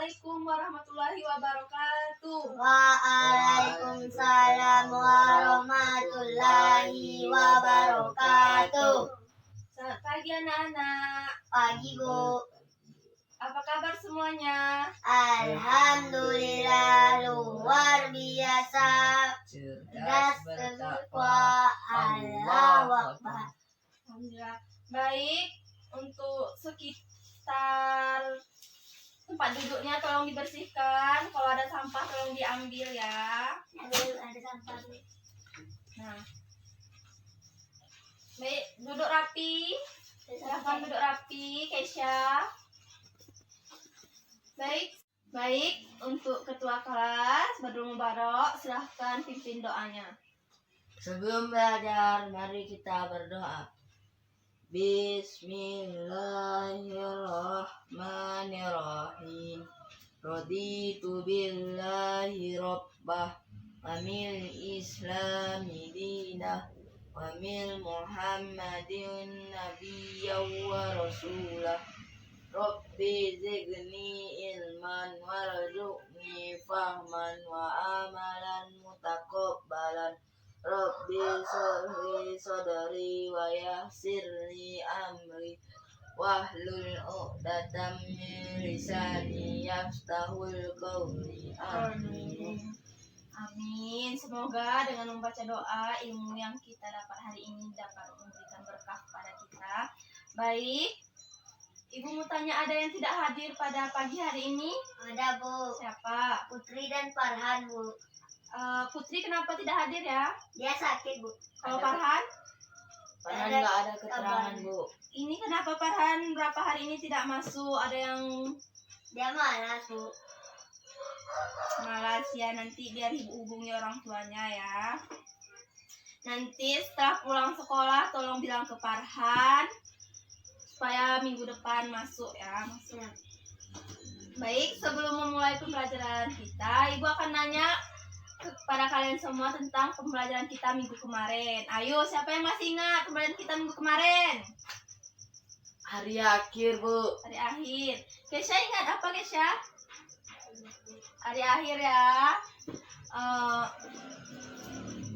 Assalamualaikum warahmatullahi wabarakatuh. Waalaikumsalam warahmatullahi wabarakatuh. Selamat pagi anak-anak. Pagi, Bu. Apa kabar semuanya? Alhamdulillah luar biasa. Cerdas bertakwa. Allahu Akbar. Alhamdulillah. Baik, untuk sekitar tempat duduknya tolong dibersihkan. Kalau ada sampah tolong diambil ya. Ada sampah. Nah, baik, duduk rapi. Silahkan duduk rapi, Kesha. Baik, untuk ketua kelas Badrul Mubarak, silahkan pimpin doanya. Sebelum belajar, mari kita berdoa. Bismillahirrahmanirrahim. Raditu billahi rabbah wa min islami dinah wa min muhammadin nabiyyan wa rasulah. Rabbi zidni ilman warzuqni fahman wa amalan mutaqabbalan. Rabbi shrah sadri wa yassirli amri wahlul 'uqdatam min lisani yafqahul qawli. Amin. Amin. Semoga dengan membaca doa ilmu yang kita dapat hari ini dapat memberikan berkah kepada kita. Baik, Ibu mau tanya, ada yang tidak hadir pada pagi hari ini? Ada, Bu. Siapa? Putri dan Farhan, Bu. Putri kenapa tidak hadir ya? Dia sakit, Bu. Kalau Farhan? Farhan nggak ada keterangan, Bu. Ini kenapa Farhan berapa hari ini tidak masuk? Ada yang Dia malas, Bu. malas ya, nanti biar ibu hubungi orang tuanya ya. Nanti setelah pulang sekolah tolong bilang ke Farhan supaya minggu depan masuk ya. Baik, sebelum memulai pembelajaran kita, Ibu akan nanya kepada kalian semua tentang pembelajaran kita minggu kemarin. Ayo, siapa yang masih ingat pembelajaran kita minggu kemarin? Hari akhir, Bu. Hari akhir. Kesha ingat apa, Kesha? Hari akhir ya.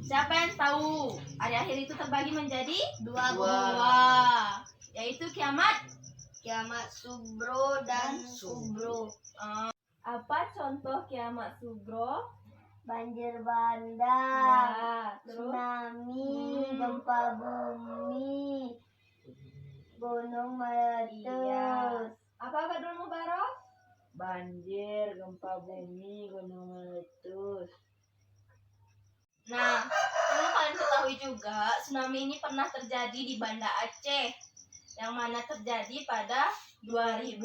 Siapa yang tahu? Hari akhir itu terbagi menjadi Dua. yaitu kiamat. Kiamat Subro dan Subro. Apa contoh kiamat Subro? Banjir bandang, Ya, terus tsunami, gempa bumi, gunung meletus. Iya. Apa Badrul Mubarak? Banjir, gempa bumi, gunung meletus. Nah, perlu kalian ketahui juga, tsunami ini pernah terjadi di Banda Aceh, yang mana terjadi pada 2004.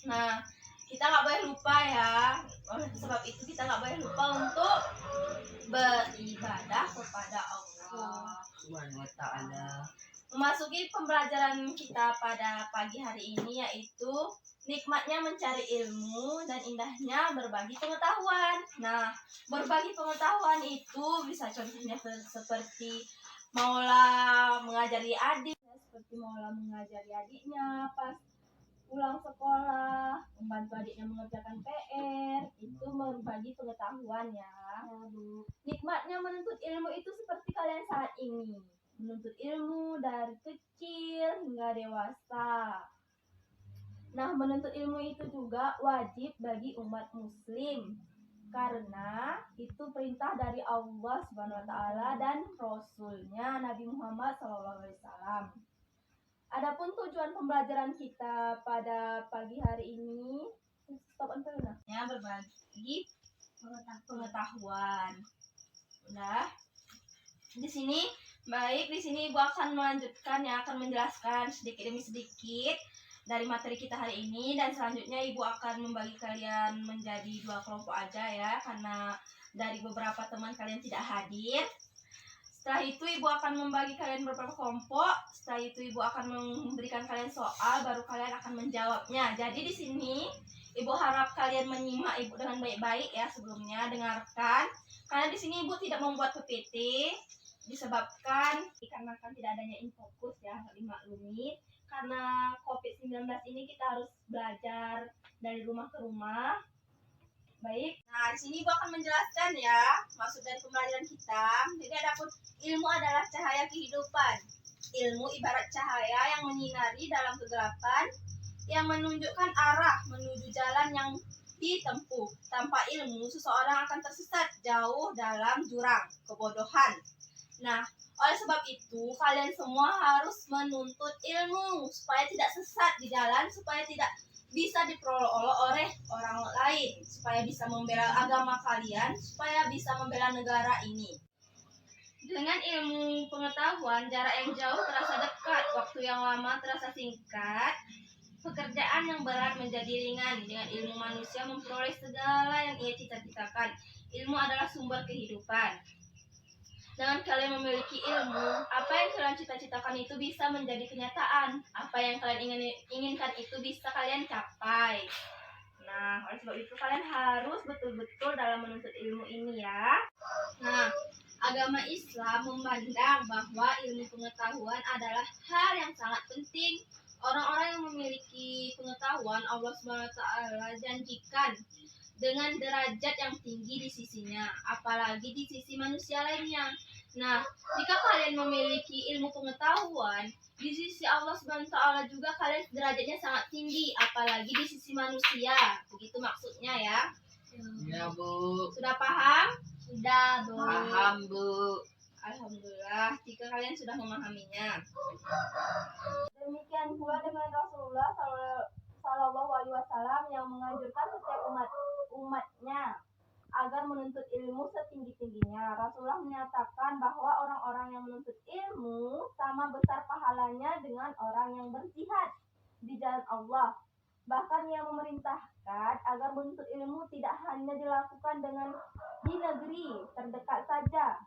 Nah, kita nggak boleh lupa ya. Oleh sebab itu kita nggak boleh lupa untuk beribadah kepada Allah. Subhanahu wa ta'ala. Memasuki pembelajaran kita pada pagi hari ini, yaitu nikmatnya mencari ilmu dan indahnya berbagi pengetahuan. Nah, berbagi pengetahuan itu bisa contohnya seperti Maula mengajari adik, seperti Maula mengajari adiknya pas pulang sekolah, membantu adiknya mengerjakan PR, itu berbagi pengetahuan ya. Nikmatnya menuntut ilmu itu seperti kalian saat ini, menuntut ilmu dari kecil hingga dewasa. Nah, menuntut ilmu itu juga wajib bagi umat muslim, karena itu perintah dari Allah Subhanahu wa ta'ala dan Rasulnya Nabi Muhammad SAW. Adapun tujuan pembelajaran kita pada pagi hari ini berbagi pengetahuan. Udah. Di sini Ibu akan melanjutkan ya, akan menjelaskan sedikit demi sedikit dari materi kita hari ini, dan selanjutnya Ibu akan membagi kalian menjadi 2 kelompok aja ya, karena dari beberapa teman kalian tidak hadir. Setelah itu Ibu akan membagi kalian beberapa kelompok. Setelah itu Ibu akan memberikan kalian soal, baru kalian akan menjawabnya. Jadi di sini Ibu harap kalian menyimak Ibu dengan baik-baik ya sebelumnya, dengarkan. Karena di sini Ibu tidak membuat PPT disebabkan dikarenakan tidak adanya infokus ya, dimaklumi. Karena COVID-19 ini kita harus belajar dari rumah ke rumah. Baik, nah di sini Ibu akan menjelaskan ya maksud dari pembelajaran kita. Jadi adapun ilmu adalah cahaya kehidupan. Ilmu ibarat cahaya yang menyinari dalam kegelapan, yang menunjukkan arah menuju jalan yang ditempuh. Tanpa ilmu, seseorang akan tersesat jauh dalam jurang kebodohan. Nah, oleh sebab itu, kalian semua harus menuntut ilmu supaya tidak sesat di jalan, supaya tidak bisa diperolok-olok oleh orang lain, supaya bisa membela agama kalian, supaya bisa membela negara ini. Dengan ilmu pengetahuan, jarak yang jauh terasa dekat, waktu yang lama terasa singkat, pekerjaan yang berat menjadi ringan. Dengan ilmu manusia memperoleh segala yang ia cita-citakan. Ilmu adalah sumber kehidupan. Dengan kalian memiliki ilmu, apa yang kalian cita-citakan itu bisa menjadi kenyataan. Apa yang kalian inginkan itu bisa kalian capai. Nah, oleh sebab itu kalian harus betul-betul dalam menuntut ilmu ini ya. Nah, agama Islam memandang bahwa ilmu pengetahuan adalah hal yang sangat penting. Orang-orang yang memiliki pengetahuan, Allah SWT janjikan dengan derajat yang tinggi di sisinya, apalagi di sisi manusia lainnya. Nah, jika kalian memiliki ilmu pengetahuan, di sisi Allah SWT juga kalian derajatnya sangat tinggi, apalagi di sisi manusia. Begitu maksudnya ya. Ya, Bu. Sudah paham? Sudah, Bu. Paham, Bu. Alhamdulillah, jika kalian sudah memahaminya. Demikian pula dengan Rasulullah Shallallahu Alaihi Wasallam yang menganjurkan setiap umatnya agar menuntut ilmu setinggi-tingginya. Rasulullah menyatakan bahwa orang-orang yang menuntut ilmu sama besar pahalanya dengan orang yang berjihad di jalan Allah. Bahkan ia memerintahkan agar menuntut ilmu tidak hanya dilakukan di negeri terdekat saja,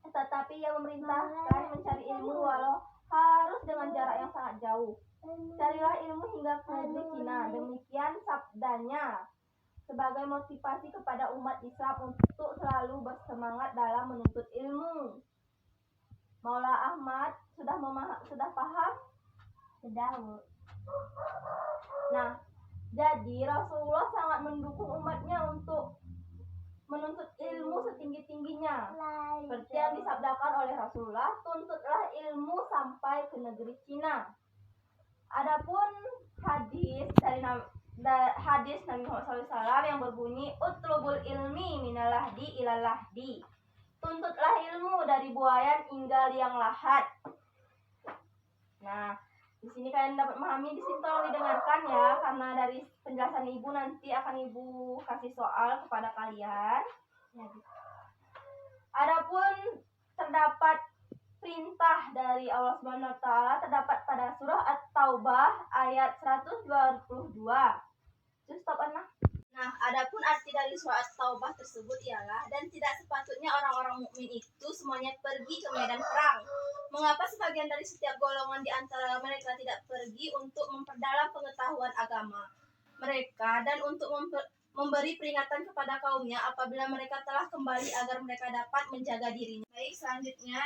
tetapi ia memerintahkan mencari ilmu walau harus dengan jarak yang sangat jauh. Carilah ilmu hingga ke negeri Cina. Demikian sabdanya sebagai motivasi kepada umat Islam untuk selalu bersemangat dalam menuntut ilmu. Maula Ahmad sudah paham? Sudah, Bu. Nah, jadi Rasulullah sangat mendukung umatnya untuk menuntut ilmu setinggi-tingginya. Seperti yang disabdakan oleh Rasulullah, tuntutlah ilmu sampai ke negeri Cina. Adapun hadis Nabi Muhammad SAW yang berbunyi utlubul ilmi minalahdi ilalahdi. Tuntutlah ilmu dari buayan hingga liang lahat. Nah, di sini kalian dapat memahami, di sini tolong didengarkan ya, karena dari penjelasan Ibu nanti akan Ibu kasih soal kepada kalian. Adapun terdapat perintah dari Allah SWT terdapat pada surah At-Taubah ayat 122. Stop, Anna. Nah, adapun arti dari surah At-Taubah tersebut ialah, dan tidak sepatutnya orang-orang mukmin itu semuanya pergi ke medan perang. Mengapa sebagian dari setiap golongan di antara mereka tidak pergi untuk memperdalam pengetahuan agama mereka dan untuk memberi peringatan kepada kaumnya apabila mereka telah kembali agar mereka dapat menjaga dirinya. Baik, selanjutnya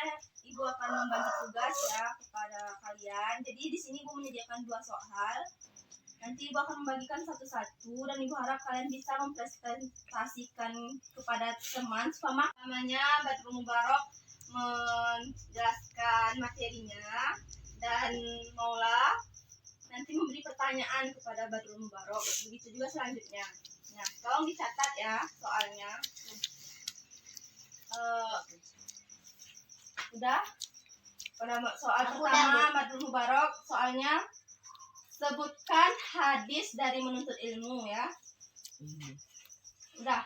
Ibu akan membagi tugas ya kepada kalian. Jadi di sini Ibu menyediakan 2 soal. Nanti Ibu akan membagikan satu-satu dan Ibu harap kalian bisa mempresentasikan kepada teman namanya Badrul Mubarak menjelaskan materinya, dan Maula nanti memberi pertanyaan kepada Badrul Mubarak. Begitu juga selanjutnya. Nah, tolong dicatat ya soalnya. Udah? Pada soal pertama Badrul Mubarak, soalnya sebutkan hadis dari menuntut ilmu ya. Udah.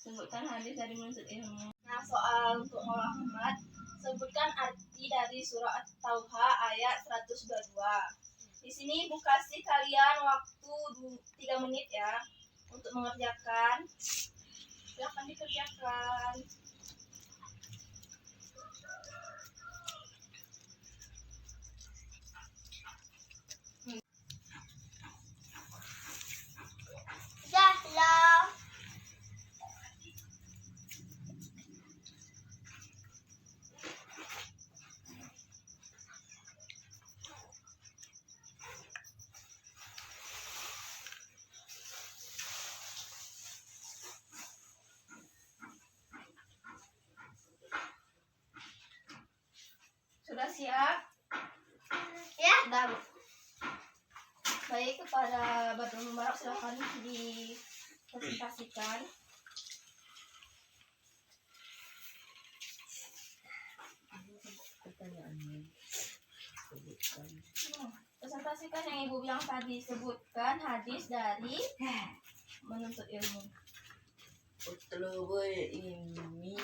Sebutkan hadis dari menuntut ilmu. Nah, soal untuk Maula Ahmad, sebutkan arti dari surah At-Taubah ayat 122. Di sini Ibu kasih kalian waktu 3 menit ya untuk mengerjakan. Silahkan dikerjakan. Dah. siap? Ya. Sudah, Bu. Baik, kepada Badrul Mubarak silakan dipresentasikan. Pertanyaannya sebutkan. Presentasikan yang Ibu bilang tadi, sebutkan hadis dari menuntut ilmu. Utlubul ilmi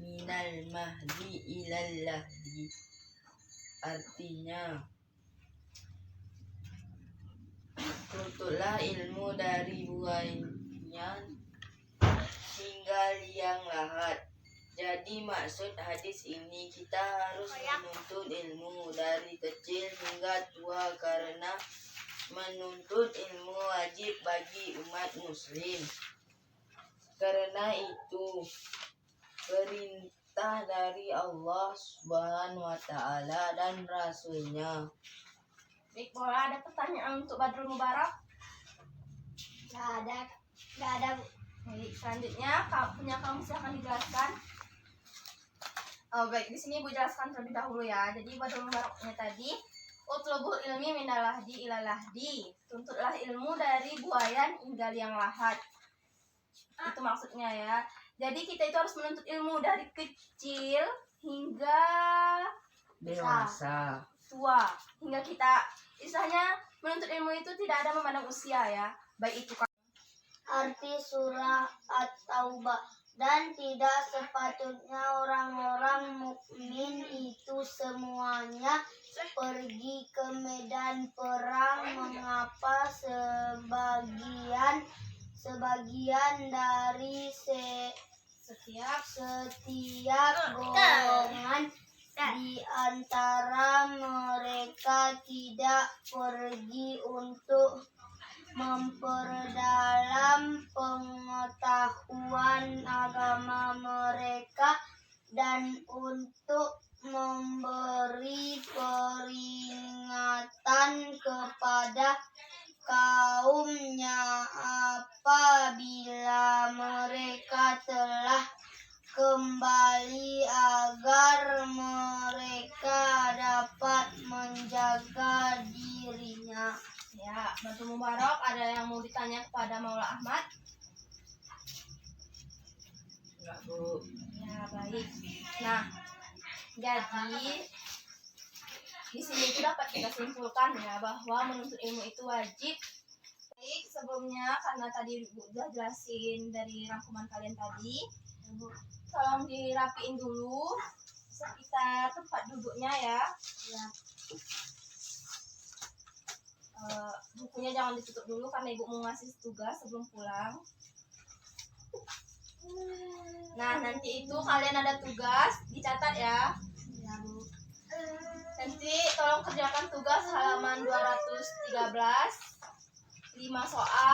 minal mahdi ilal lahdi. Artinya, tuntutlah ilmu dari buahnya hingga liang lahat. Jadi maksud hadis ini kita harus menuntut ilmu dari kecil hingga tua karena menuntut ilmu wajib bagi umat muslim. Karena itu perintah dari Allah Subhanahu wa taala dan Rasulnya. Baik, boleh ada pertanyaan untuk Badrul Mubarak? Nggak ada, Bu. Baik, selanjutnya punya kamu silahkan dijelaskan. Oh, baik, di sini Ibu jelaskan terlebih dahulu ya. Jadi Badrul Mubaraknya tadi, utlubul ilmi minal lahdi ilal lahdi. Tuntutlah ilmu dari buayan hingga liang lahat. Itu maksudnya ya. Jadi kita itu harus menuntut ilmu dari kecil hingga Dewasa. tua. Hingga kita, istilahnya menuntut ilmu itu tidak ada memandang usia ya. Baik itu Arti surah At-Taubah. Dan tidak sepatutnya orang-orang mukmin itu semuanya pergi ke medan perang. Mengapa sebagian dari setiap golongan di antara mereka tidak pergi untuk memperdalam pengetahuan agama mereka dan untuk memberi peringatan kepada kaumnya apabila mereka telah kembali agar mereka dapat menjaga dirinya. ya, Badrul Mubarak, ada yang mau ditanya kepada Maula Ahmad? Enggak, Bu. Ya, baik. Nah, jadi di sini itu dapat kita simpulkan ya bahwa menuntut ilmu itu wajib. Baik, sebelumnya karena tadi Ibu udah jelasin dari rangkuman kalian tadi, tolong dirapiin dulu sekitar tempat duduknya ya. Bukunya jangan ditutup dulu karena Ibu mau ngasih tugas sebelum pulang. Nah, nanti itu kalian ada tugas dicatat ya. Nanti tolong kerjakan tugas halaman 213, 5 soal.